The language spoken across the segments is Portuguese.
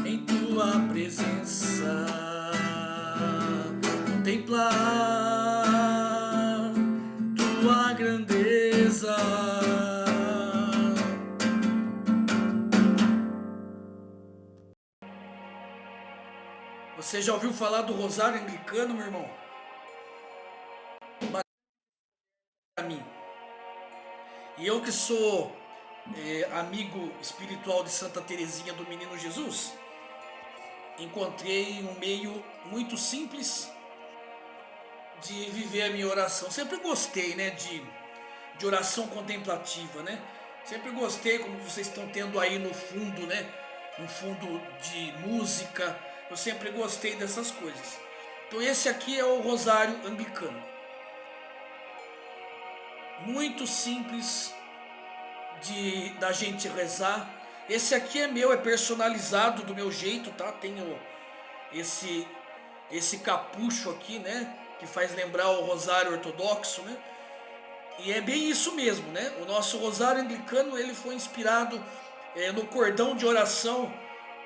em tua presença, contemplar tua grandeza. Você já ouviu falar do rosário anglicano, meu irmão? Para mim. E eu que sou amigo espiritual de Santa Teresinha do Menino Jesus, encontrei um meio muito simples de viver a minha oração. Sempre gostei, né, de oração contemplativa, né? Sempre gostei, como vocês estão tendo aí no fundo, né? Um fundo de música. Eu sempre gostei dessas coisas. Então esse aqui é o rosário anglicano. Muito simples da gente rezar. Esse aqui é meu, é personalizado do meu jeito, tá? Tenho esse capucho aqui, né? Que faz lembrar o rosário ortodoxo, né? E é bem isso mesmo, né? O nosso rosário anglicano, ele foi inspirado no cordão de oração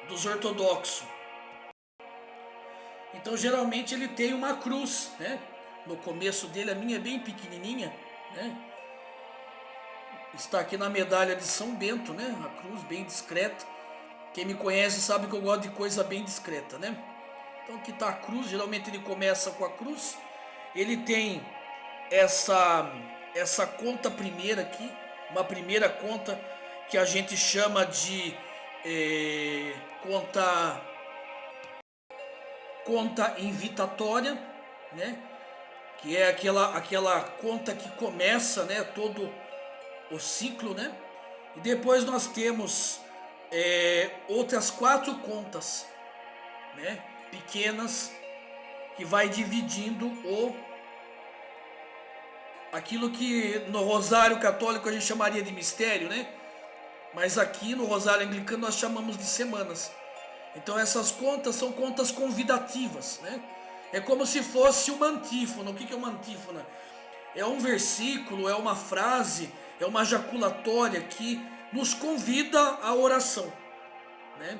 dos ortodoxos. Então geralmente ele tem uma cruz, né? No começo dele, a minha é bem pequenininha, né? Está aqui na medalha de São Bento, né? A cruz bem discreta. Quem me conhece sabe que eu gosto de coisa bem discreta, né? Então aqui está a cruz, geralmente ele começa com a cruz. Ele tem essa conta primeira aqui, uma primeira conta que a gente chama de conta invitatória, né? Que é aquela conta que começa, né, todo o ciclo, né? E depois nós temos outras 4 contas, né, pequenas, que vai dividindo aquilo que no rosário católico a gente chamaria de mistério, né? Mas aqui no rosário anglicano nós chamamos de semanas. Então essas contas são contas convidativas, né? É como se fosse uma antífona. O que é uma antífona? É um versículo, é uma frase, é uma jaculatória que nos convida à oração, né?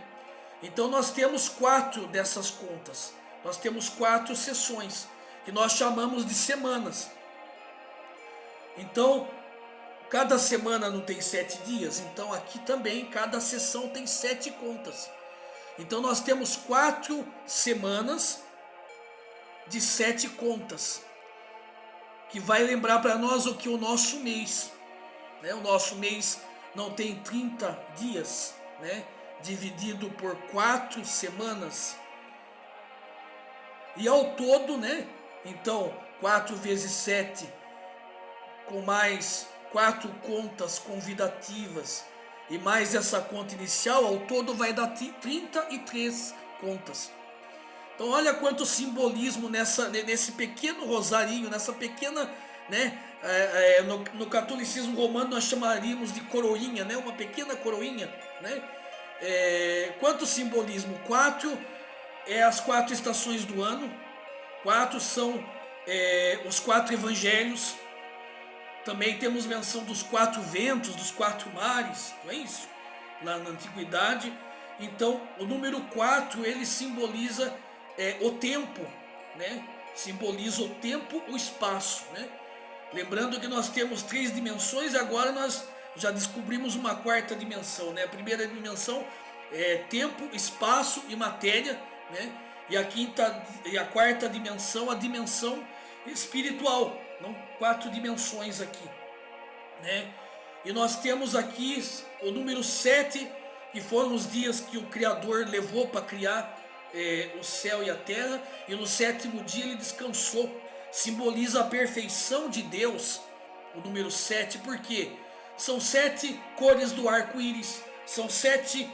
Então nós temos 4 dessas contas. Nós temos 4 sessões que nós chamamos de semanas. Então cada semana não tem 7 dias. Então aqui também cada sessão tem 7 contas. Então nós temos 4 semanas de 7 contas, que vai lembrar para nós o que o nosso mês, né? O nosso mês não tem 30 dias, né? Dividido por 4 semanas. E ao todo, né? Então 4 vezes 7, com mais 4 contas convidativas e mais essa conta inicial, ao todo vai dar 33 contas. Então olha quanto simbolismo nesse pequeno rosarinho, nessa pequena, né? No catolicismo romano nós chamaríamos de coroinha, né? Uma pequena coroinha, né? Quanto simbolismo? 4 as 4 estações do ano. 4 são os 4 evangelhos. Também temos menção dos 4 ventos, dos 4 mares, não é isso? Lá na antiguidade. Então o número 4 ele simboliza o tempo, né? Simboliza o tempo, o espaço, né? Lembrando que nós temos 3 dimensões e agora nós já descobrimos uma 4ª dimensão, né? A primeira dimensão é tempo, espaço e matéria, né? E a 4ª dimensão, a dimensão espiritual. Não, 4 dimensões aqui, né? E nós temos aqui o número 7, que foram os dias que o Criador levou para criar o céu e a terra, e no 7º dia ele descansou. Simboliza a perfeição de Deus, o número 7, porque são 7 cores do arco-íris, são 7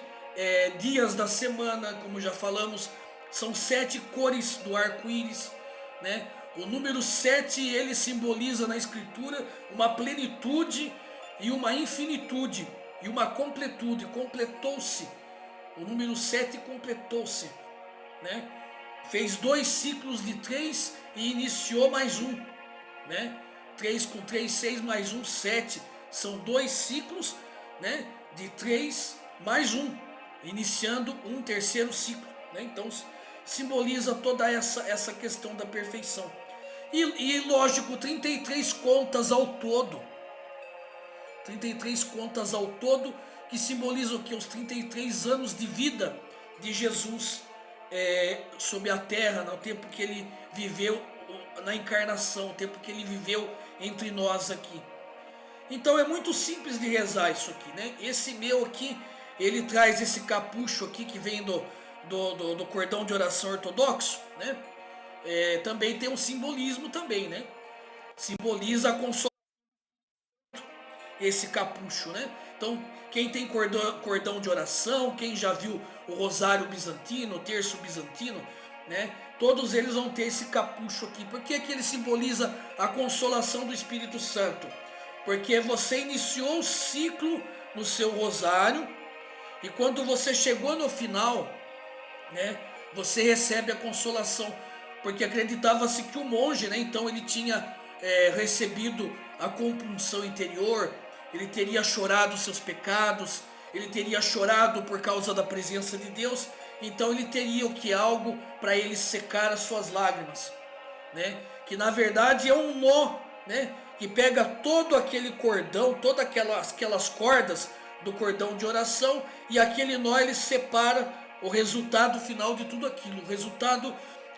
dias da semana, como já falamos, são 7 cores do arco-íris, né? O número 7 ele simboliza na escritura uma plenitude e uma infinitude e uma completude. Completou-se, o número 7 completou-se, né? Fez 2 ciclos de 3 e iniciou mais um, né? 3 com 3, 6 mais 1, 7. São 2 ciclos, né? De 3 mais 1. iniciando um terceiro ciclo, né? Então simboliza toda essa questão da perfeição. E lógico, 33 contas ao todo. 33 contas ao todo, que simbolizam que os 33 anos de vida de Jesus sobre a terra, no tempo que ele viveu na encarnação, o tempo que ele viveu entre nós aqui. Então é muito simples de rezar isso aqui, né? Esse meu aqui, ele traz esse capucho aqui que vem do cordão de oração ortodoxo, né? Também tem um simbolismo também, né? Simboliza a consolação, esse capucho, né? Então, quem tem cordão de oração, quem já viu o rosário bizantino, o terço bizantino, né? Todos eles vão ter esse capucho aqui. Por que ele simboliza a consolação do Espírito Santo? Porque você iniciou o ciclo no seu rosário e quando você chegou no final, né, você recebe a consolação. Porque acreditava-se que o monge, né, então ele tinha recebido a compunção interior, ele teria chorado os seus pecados, ele teria chorado por causa da presença de Deus, então ele teria o que? Algo para ele secar as suas lágrimas, né? Que na verdade é um nó, né? Que pega todo aquele cordão, todas aquelas cordas do cordão de oração, e aquele nó ele separa o resultado final de tudo aquilo, o resultado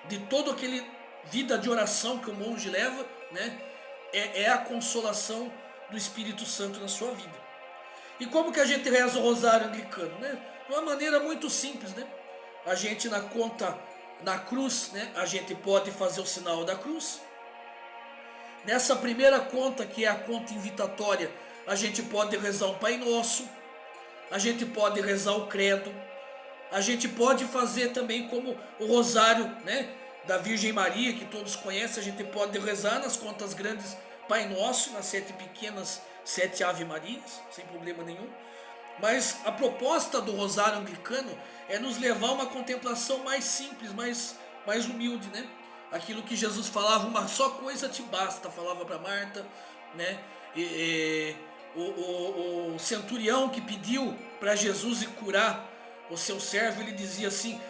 de todo aquele vida de oração que o monge leva, né? É a consolação do Espírito Santo na sua vida. E como que a gente reza o rosário anglicano, né? De uma maneira muito simples, né? A gente na cruz, né? A gente pode fazer o sinal da cruz. Nessa primeira conta, que é a conta invitatória, a gente pode rezar um Pai Nosso, a gente pode rezar o Credo, a gente pode fazer também como o rosário, né, da Virgem Maria, que todos conhecem. A gente pode rezar nas contas grandes Pai Nosso, nas 7 pequenas 7 Ave Marias, sem problema nenhum. Mas a proposta do rosário anglicano é nos levar a uma contemplação mais simples, mais humilde, né? Aquilo que Jesus falava, uma só coisa te basta, falava para Marta, né? O centurião que pediu para Jesus ir curar o seu servo, ele dizia assim: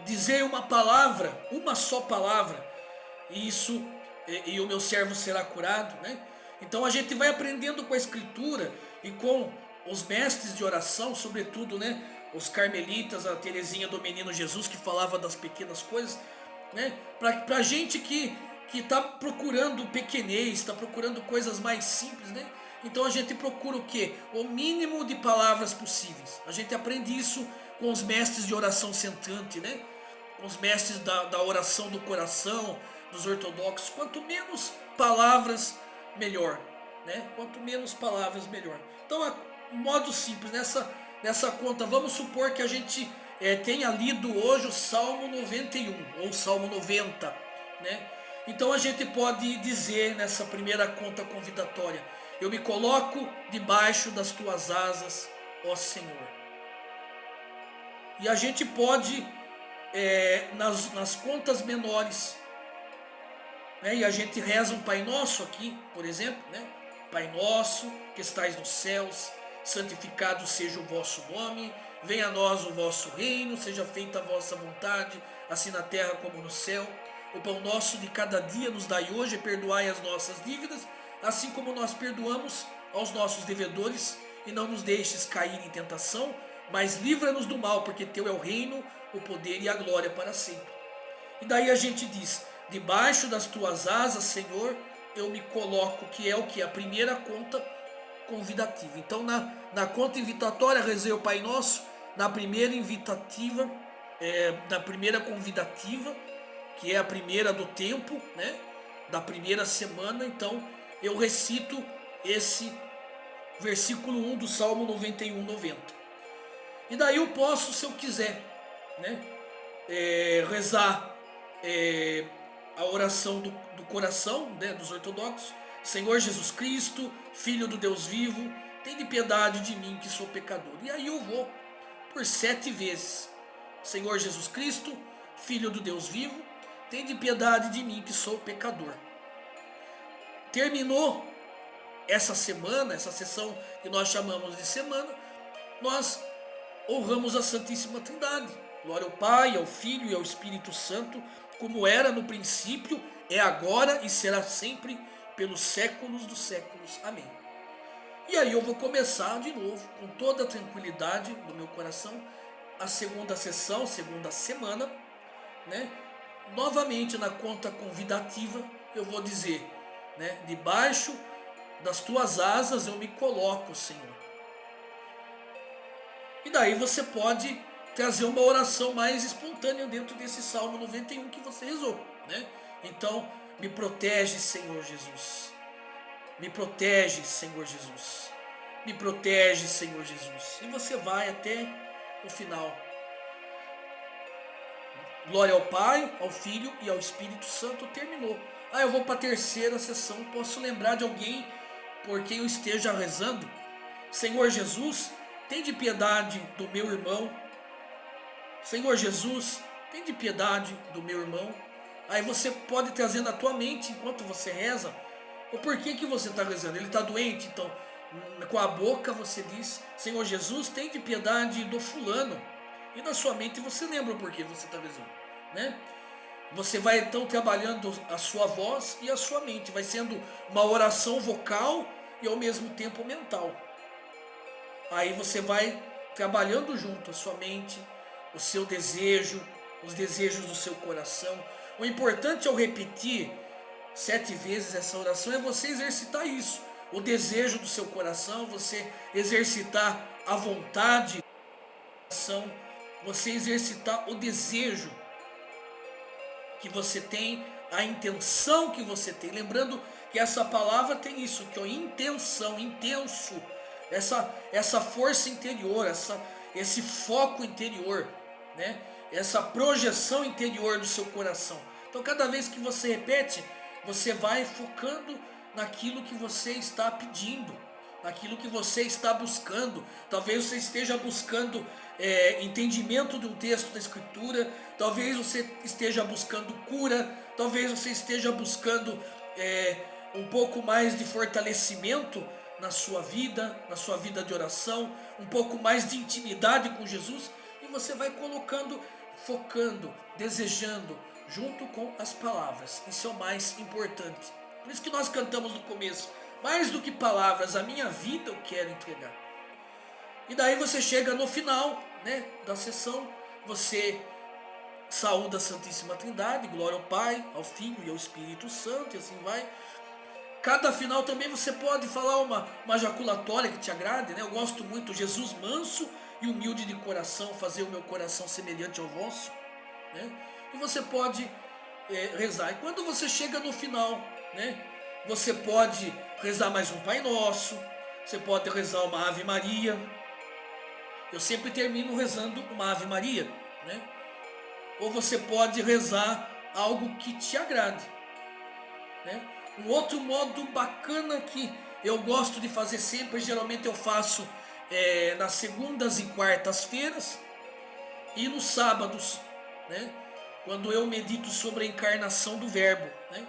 dizei uma palavra, uma só palavra, e o meu servo será curado, né? Então a gente vai aprendendo com a Escritura e com os mestres de oração, sobretudo, né? Os carmelitas, a Teresinha do Menino Jesus, que falava das pequenas coisas, né? Pra gente que está procurando pequenez, está procurando coisas mais simples, né? Então a gente procura o quê? O mínimo de palavras possíveis. A gente aprende isso com os mestres de oração centrante, né? Com os mestres da oração do coração, dos ortodoxos. Quanto menos palavras, melhor, né? Quanto menos palavras, melhor. Então, modo simples, nessa conta, vamos supor que a gente tenha lido hoje o Salmo 91 ou Salmo 90, né? Então a gente pode dizer nessa primeira conta convidatória: eu me coloco debaixo das tuas asas, ó Senhor. E a gente pode, nas contas menores, né? E a gente reza um Pai Nosso aqui, por exemplo, né? Pai Nosso que estais nos céus, santificado seja o vosso nome, venha a nós o vosso reino, seja feita a vossa vontade, assim na terra como no céu. O pão nosso de cada dia nos dai hoje, e perdoai as nossas dívidas, assim como nós perdoamos aos nossos devedores, e não nos deixes cair em tentação, mas livra-nos do mal, porque teu é o reino, o poder e a glória para sempre. E daí a gente diz: debaixo das tuas asas, Senhor, eu me coloco, que é o que? A primeira conta convidativa. Então na conta invitatória rezei o Pai Nosso, na primeira invitativa, na primeira convidativa, que é a primeira do tempo, né, da primeira semana, então eu recito esse versículo 1 do Salmo 91, 90. E daí eu posso, se eu quiser, né, rezar a oração do coração, né, dos ortodoxos: Senhor Jesus Cristo, Filho do Deus vivo, tem de piedade de mim que sou pecador. E aí eu vou por 7 vezes: Senhor Jesus Cristo, Filho do Deus vivo, tem de piedade de mim que sou pecador. Terminou essa semana, essa sessão que nós chamamos de semana, nós honramos a Santíssima Trindade. Glória ao Pai, ao Filho e ao Espírito Santo, como era no princípio, é agora e será sempre, pelos séculos dos séculos. Amém. E aí eu vou começar de novo, com toda a tranquilidade do meu coração, a segunda sessão, segunda semana, né? Novamente na conta convidativa, eu vou dizer, né? Debaixo das tuas asas eu me coloco, Senhor. E daí você pode trazer uma oração mais espontânea dentro desse Salmo 91 que você rezou, né? Então, me protege, Senhor Jesus. Me protege, Senhor Jesus. Me protege, Senhor Jesus. E você vai até o final. Glória ao Pai, ao Filho e ao Espírito Santo. Terminou. Eu vou para a terceira sessão. Posso lembrar de alguém por quem eu esteja rezando? Senhor Jesus, tem de piedade do meu irmão. Senhor Jesus, tem de piedade do meu irmão. Aí você pode trazer na tua mente, enquanto você reza, o porquê que você está rezando. Ele está doente, então com a boca você diz: Senhor Jesus, tem de piedade do fulano. E na sua mente você lembra o porquê você está rezando, né? Você vai então trabalhando a sua voz e a sua mente. Vai sendo uma oração vocal e ao mesmo tempo mental. Aí você vai trabalhando junto a sua mente, o seu desejo, os desejos do seu coração. O importante ao repetir 7 vezes essa oração é você exercitar isso. O desejo do seu coração, você exercitar a vontade do coração, você exercitar o desejo que você tem, a intenção que você tem. Lembrando que essa palavra tem isso, que é intenção, intenso. Essa força interior, esse foco interior, né? Essa projeção interior do seu coração. Então cada vez que você repete, você vai focando naquilo que você está pedindo, naquilo que você está buscando. Talvez você esteja buscando entendimento de um texto da Escritura, talvez você esteja buscando cura, talvez você esteja buscando um pouco mais de fortalecimento na sua vida de oração, um pouco mais de intimidade com Jesus, e você vai colocando, focando, desejando, junto com as palavras. Isso é o mais importante. Por isso que nós cantamos no começo: mais do que palavras, a minha vida eu quero entregar. E daí você chega no final, né, da sessão, você saúda a Santíssima Trindade, glória ao Pai, ao Filho e ao Espírito Santo, e assim vai. Cada final também você pode falar uma jaculatória que te agrade, né? Eu gosto muito: Jesus manso e humilde de coração, fazer o meu coração semelhante ao vosso, né? E você pode rezar. E quando você chega no final, né, você pode rezar mais um Pai Nosso, você pode rezar uma Ave Maria. Eu sempre termino rezando uma Ave Maria, né? Ou você pode rezar algo que te agrade, né? Um outro modo bacana que eu gosto de fazer sempre, geralmente eu faço nas segundas e quartas-feiras e nos sábados, né? Quando eu medito sobre a encarnação do Verbo, né?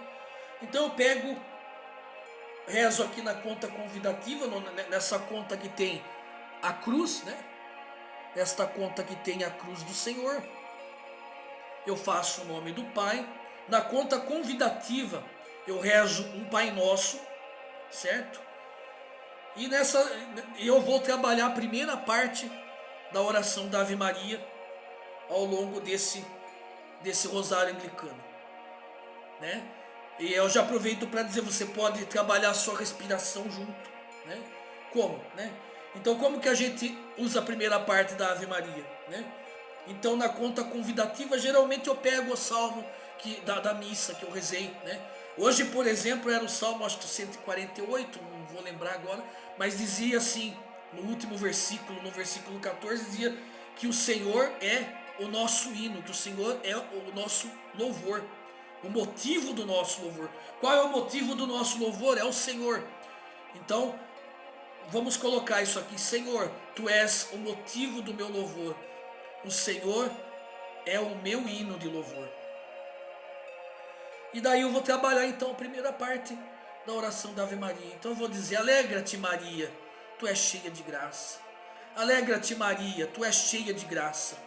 Então eu rezo aqui na conta convidativa, nessa conta que tem a cruz, né? Esta conta que tem a cruz do Senhor, eu faço o nome do Pai. Na conta convidativa eu rezo um Pai Nosso, certo? E eu vou trabalhar a primeira parte da oração da Ave Maria ao longo desse rosário anglicano, né? E eu já aproveito para dizer: você pode trabalhar a sua respiração junto, né? Como, né? Então como que a gente usa a primeira parte da Ave Maria, né? Então na conta convidativa geralmente eu pego o salmo da missa que eu rezei, né? Hoje, por exemplo, era o salmo, acho que 148, não vou lembrar agora, mas dizia assim, no último versículo, no versículo 14, dizia que o Senhor é o nosso hino, que o Senhor é o nosso louvor, o motivo do nosso louvor. Qual é o motivo do nosso louvor? É o Senhor. Então vamos colocar isso aqui: Senhor, Tu és o motivo do meu louvor, o Senhor é o meu hino de louvor. E daí eu vou trabalhar então a primeira parte da oração da Ave Maria. Então eu vou dizer: alegra-te, Maria, Tu és cheia de graça. Alegra-te, Maria, tu és cheia de graça.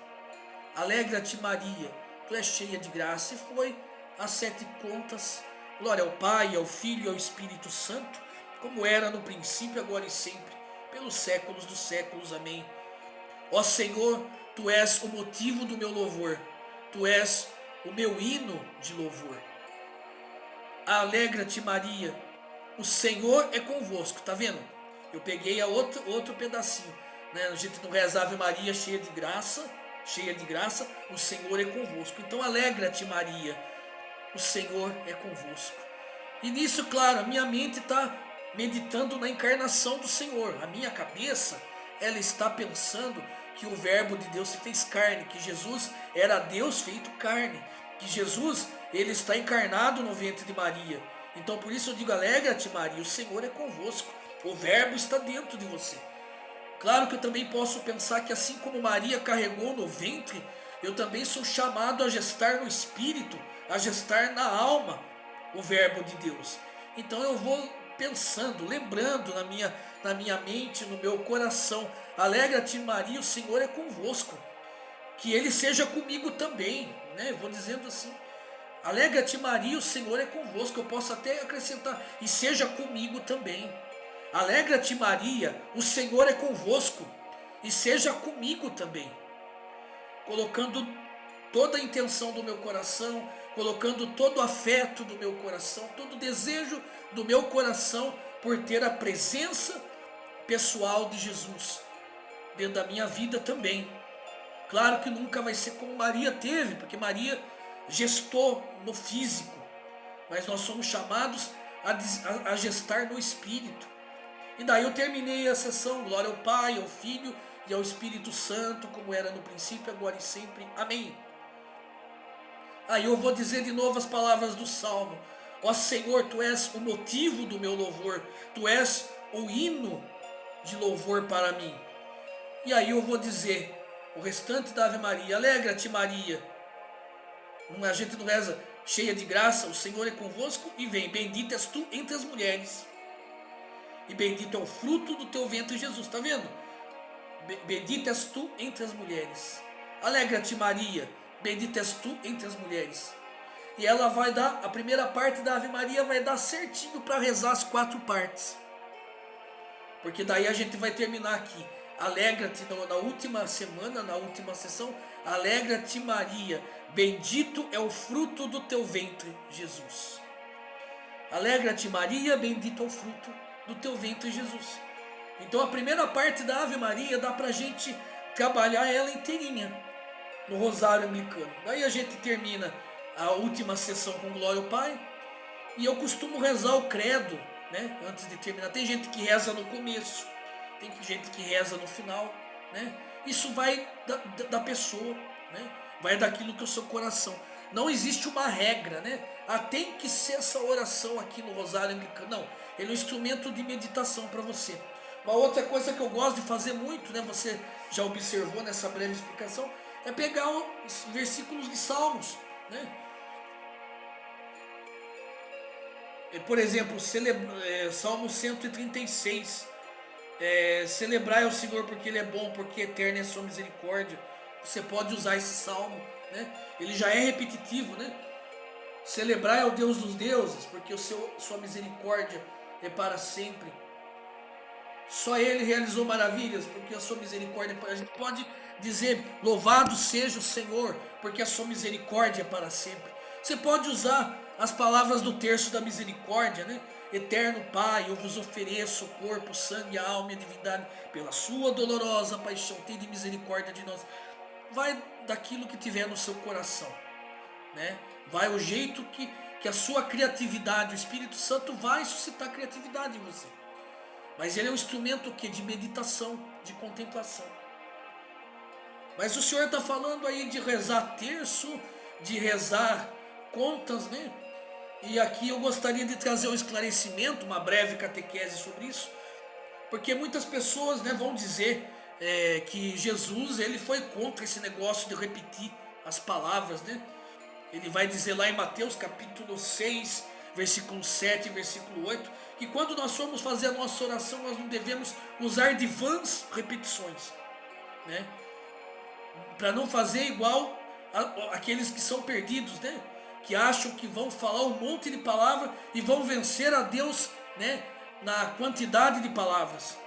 Alegra-te, Maria, tu és cheia de graça. E foi as 7 contas. Glória ao Pai, ao Filho e ao Espírito Santo, como era no princípio, agora e sempre, pelos séculos dos séculos. Amém. Ó Senhor, tu és o motivo do meu louvor. Tu és o meu hino de louvor. Alegra-te, Maria, o Senhor é convosco. Tá vendo? Eu peguei a outro pedacinho, né? A gente não reza Ave Maria cheia de graça, o Senhor é convosco. Então alegra-te, Maria, o Senhor é convosco. E nisso, claro, a minha mente está meditando na encarnação do Senhor. A minha cabeça, ela está pensando que o verbo de Deus se fez carne, que Jesus era Deus feito carne, que Jesus, ele está encarnado no ventre de Maria. Então por isso eu digo, alegra-te, Maria, o Senhor é convosco, o verbo está dentro de você. Claro que eu também posso pensar que assim como Maria carregou no ventre, eu também sou chamado a gestar no espírito, a gestar na alma o verbo de Deus. Então eu vou pensando, lembrando na minha mente, no meu coração, alegra-te, Maria, o Senhor é convosco, que ele seja comigo também, né? Eu vou dizendo assim, alegra-te, Maria, o Senhor é convosco. Eu posso até acrescentar, e seja comigo também. Alegra-te, Maria, o Senhor é convosco, e seja comigo também. Colocando toda a intenção do meu coração, colocando todo o afeto do meu coração, todo o desejo do meu coração por ter a presença pessoal de Jesus dentro da minha vida também. Claro que nunca vai ser como Maria teve, porque Maria gestou no físico, mas nós somos chamados a gestar no espírito. E daí eu terminei a sessão, glória ao Pai, ao Filho e ao Espírito Santo, como era no princípio, agora e sempre. Amém. Aí eu vou dizer de novo as palavras do Salmo. Ó Senhor, tu és o motivo do meu louvor, tu és o hino de louvor para mim. E aí eu vou dizer o restante da Ave Maria. Alegra-te, Maria. A gente não reza cheia de graça, o Senhor é convosco, e vem, bendita és tu entre as mulheres, e bendito é o fruto do teu ventre, Jesus. Está vendo? Bendita és tu entre as mulheres. Alegra-te, Maria, bendita és tu entre as mulheres. E ela vai dar, a primeira parte da Ave Maria vai dar certinho para rezar as 4 partes. Porque daí a gente vai terminar aqui. Alegra-te na última semana, na última sessão. Alegra-te, Maria, bendito é o fruto do teu ventre, Jesus. Alegra-te, Maria, bendito é o fruto do teu ventre, Jesus. Então a primeira parte da Ave Maria dá pra gente trabalhar ela inteirinha no Rosário Anglicano. Daí a gente termina a última sessão com glória ao Pai. E eu costumo rezar o credo, né, antes de terminar. Tem gente que reza no começo, tem gente que reza no final, né? Isso vai da pessoa, né? Vai daquilo que é o seu coração. Não existe uma regra, né? Tem que ser essa oração aqui no Rosário Anglicano. Não, ele é um instrumento de meditação para você. Uma outra coisa que eu gosto de fazer muito, né? Você já observou nessa breve explicação, é pegar os versículos de Salmos, né? Por exemplo, Salmo 136. Celebrai ao Senhor porque Ele é bom, porque eterna é a sua misericórdia. Você pode usar esse salmo, né? Ele já é repetitivo, né? Celebrai ao Deus dos deuses, porque sua misericórdia é para sempre. Só Ele realizou maravilhas, porque a sua misericórdia é para... A gente pode dizer, louvado seja o Senhor, porque a sua misericórdia é para sempre. Você pode usar as palavras do terço da misericórdia, né? Eterno Pai, eu vos ofereço o corpo, sangue, a alma e a divindade, pela sua dolorosa paixão, tende misericórdia de nós. Vai daquilo que tiver no seu coração, né? Vai o jeito que a sua criatividade, o Espírito Santo vai suscitar criatividade em você. Mas ele é um instrumento de meditação, de contemplação. Mas o Senhor está falando aí de rezar terço, de rezar contas, né? E aqui eu gostaria de trazer um esclarecimento, uma breve catequese sobre isso, porque muitas pessoas, né, vão dizer que Jesus ele foi contra esse negócio de repetir as palavras, né? Ele vai dizer lá em Mateus capítulo 6, versículo 7 e versículo 8, que quando nós formos fazer a nossa oração, nós não devemos usar de vãs repetições. né? Para não fazer igual aqueles que são perdidos, né? Que acham que vão falar um monte de palavras e vão vencer a Deus, né? Na quantidade de palavras.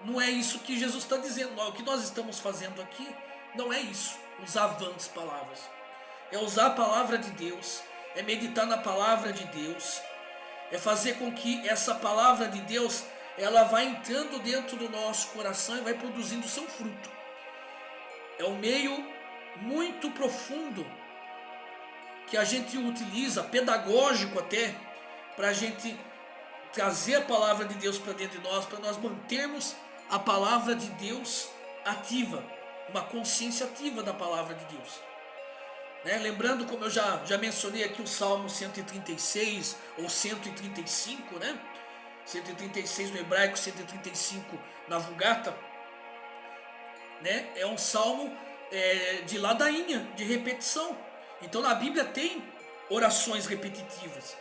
Não é isso que Jesus está dizendo. O que nós estamos fazendo aqui não é isso, usar vãs palavras. É usar a palavra de Deus, é meditar na palavra de Deus, é fazer com que essa palavra de Deus ela vá entrando dentro do nosso coração e vai produzindo seu fruto. É um meio muito profundo que a gente utiliza, pedagógico até, para a gente trazer a palavra de Deus para dentro de nós, para nós mantermos a palavra de Deus ativa, uma consciência ativa da palavra de Deus. Né? Lembrando, como eu já mencionei aqui, o Salmo 136 ou 135, né? 136 no hebraico, 135 na Vulgata, né? É um salmo de ladainha, de repetição. Então na Bíblia tem orações repetitivas.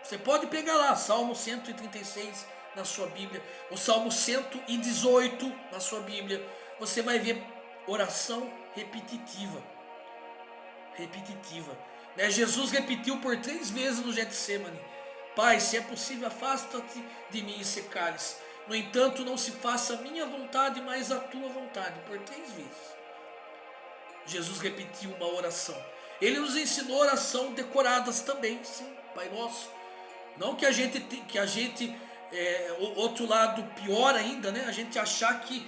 Você pode pegar lá, Salmo 136 na sua Bíblia, o Salmo 118 na sua Bíblia. Você vai ver oração repetitiva. Repetitiva. Né? Jesus repetiu por 3 vezes no Getsemane: Pai, se é possível, afasta-te de mim esse cálice. No entanto, não se faça a minha vontade, mas a tua vontade. Por 3 vezes. Jesus repetiu uma oração. Ele nos ensinou oração decoradas também, sim, Pai Nosso. Não que a gente outro lado pior ainda, né? A gente achar que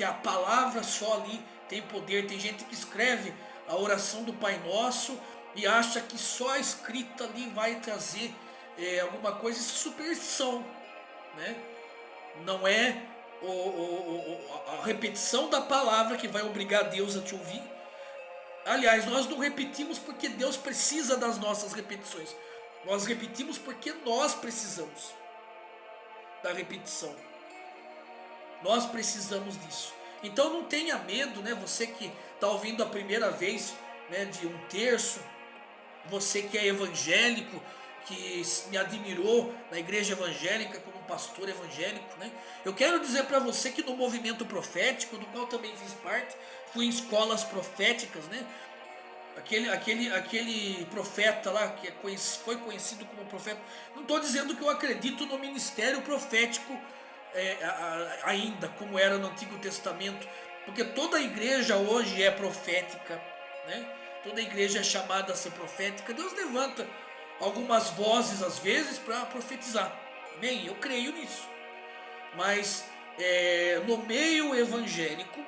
a palavra só ali tem poder. Tem gente que escreve a oração do Pai Nosso e acha que só a escrita ali vai trazer alguma coisa. Isso é superstição, né? Não é a repetição da palavra que vai obrigar Deus a te ouvir. Aliás, nós não repetimos porque Deus precisa das nossas repetições. Nós repetimos porque nós precisamos da repetição. Nós precisamos disso. Então não tenha medo, né? Você que está ouvindo a primeira vez, né, de um terço, você que é evangélico, que me admirou na igreja evangélica como pastor evangélico, né? Eu quero dizer para você que no movimento profético, do qual também fiz parte, fui em escolas proféticas, né? Aquele profeta lá que foi conhecido como profeta. Não estou dizendo que eu acredito no ministério profético ainda, como era no Antigo Testamento, porque toda igreja hoje é profética, né? Toda igreja é chamada a ser profética. Deus levanta algumas vozes às vezes para profetizar, amém? Eu creio nisso. Mas no meio evangélico,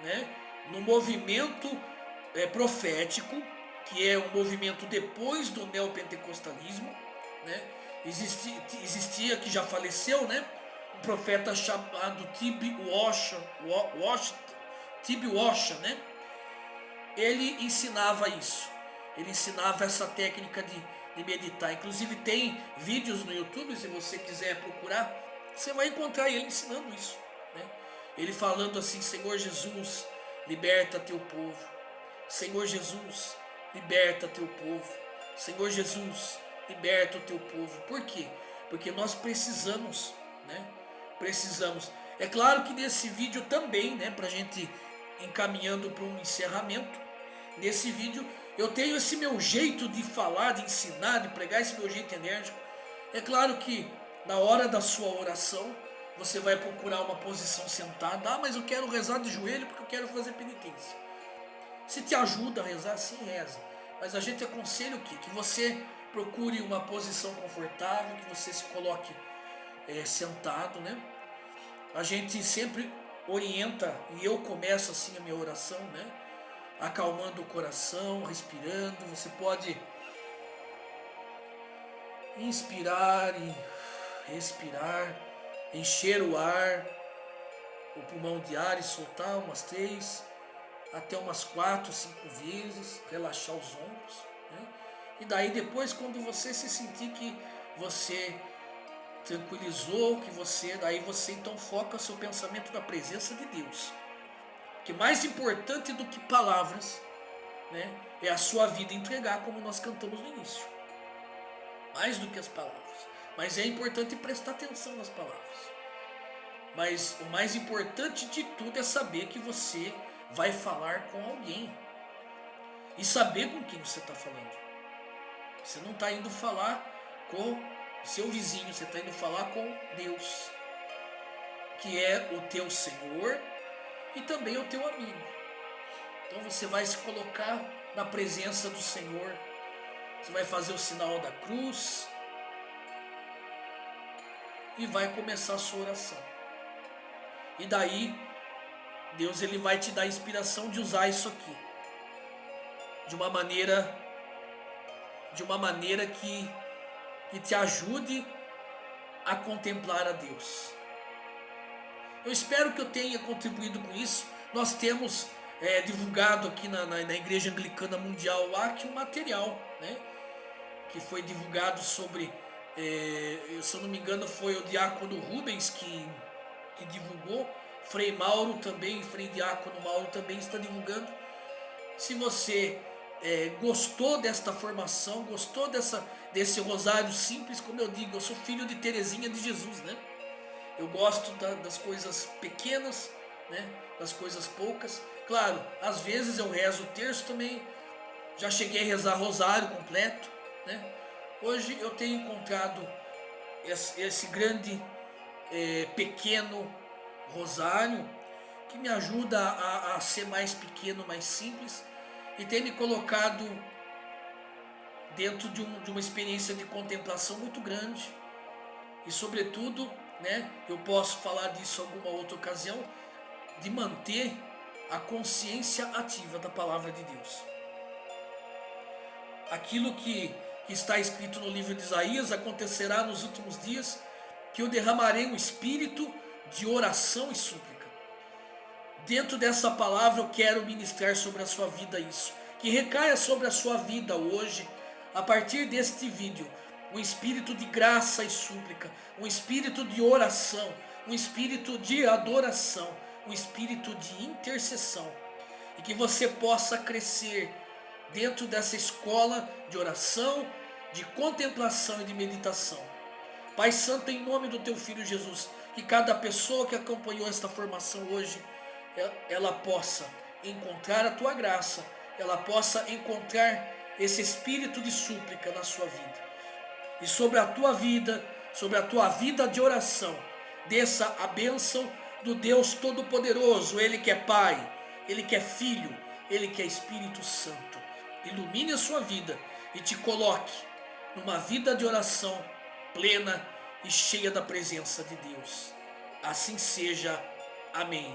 né? No movimento profético, que é um movimento depois do neopentecostalismo, né? Existia, que já faleceu, né? Um profeta chamado T.B. Washer, né? Ele ensinava isso. Ele ensinava essa técnica de meditar. Inclusive tem vídeos no YouTube, se você quiser procurar, você vai encontrar ele ensinando isso, né? Ele falando assim: Senhor Jesus, liberta teu povo. Senhor Jesus, liberta teu povo. Senhor Jesus, liberta o teu povo. Por quê? Porque nós precisamos, né? Precisamos. É claro que nesse vídeo também, né, pra gente encaminhando para um encerramento, nesse vídeo eu tenho esse meu jeito de falar, de ensinar, de pregar, esse meu jeito enérgico. É claro que na hora da sua oração você vai procurar uma posição sentada. Ah, mas eu quero rezar de joelho porque eu quero fazer penitência. Se te ajuda a rezar, sim, reza. Mas a gente aconselha o quê? Que você procure uma posição confortável, que você se coloque sentado, né? A gente sempre orienta, e eu começo assim a minha oração, né? Acalmando o coração, respirando. Você pode inspirar e respirar, encher o ar, o pulmão de ar e soltar umas 3 até umas 4, 5 vezes, relaxar os ombros, né? E daí depois, quando você se sentir que você tranquilizou, daí você então foca seu pensamento na presença de Deus. Que mais importante do que palavras, né, é a sua vida entregar, como nós cantamos no início. Mais do que as palavras. Mas é importante prestar atenção nas palavras. Mas o mais importante de tudo é saber que você vai falar com alguém. E saber com quem você está falando. Você não está indo falar com seu vizinho, você está indo falar com Deus, que é o teu Senhor e também o teu amigo. Então você vai se colocar na presença do Senhor. Você vai fazer o sinal da cruz e vai começar a sua oração. E daí Deus ele vai te dar a inspiração de usar isso aqui de uma maneira que te ajude a contemplar a Deus. Eu espero que eu tenha contribuído com isso. Nós temos divulgado aqui na Igreja Anglicana Mundial aqui um material, né, que foi divulgado sobre, se eu não me engano foi o diácono Rubens que divulgou, Frei Mauro também, Frei Diácono Mauro também está divulgando. Se você gostou desta formação, gostou desse rosário simples, como eu digo, eu sou filho de Teresinha de Jesus, né? Eu gosto das coisas pequenas, né? Das coisas poucas. Claro, às vezes eu rezo o terço também, já cheguei a rezar rosário completo, né? Hoje eu tenho encontrado esse grande, pequeno rosário que me ajuda a ser mais pequeno, mais simples, e tem me colocado dentro de uma experiência de contemplação muito grande. E sobretudo, né, eu posso falar disso em alguma outra ocasião, de manter a consciência ativa da palavra de Deus. Aquilo que está escrito no livro de Isaías: acontecerá nos últimos dias que eu derramarei um espírito de oração e súplica. Dentro dessa palavra eu quero ministrar sobre a sua vida isso. Que recaia sobre a sua vida hoje, a partir deste vídeo, um espírito de graça e súplica, um espírito de oração, um espírito de adoração, um espírito de intercessão. E que você possa crescer dentro dessa escola de oração, de contemplação e de meditação. Pai Santo, em nome do teu Filho Jesus, que cada pessoa que acompanhou esta formação hoje, ela possa encontrar a tua graça, ela possa encontrar esse espírito de súplica na sua vida. E sobre a tua vida de oração, desça a bênção do Deus Todo-Poderoso, Ele que é Pai, Ele que é Filho, Ele que é Espírito Santo. Ilumine a sua vida e te coloque numa vida de oração plena e cheia da presença de Deus. Assim seja. Amém.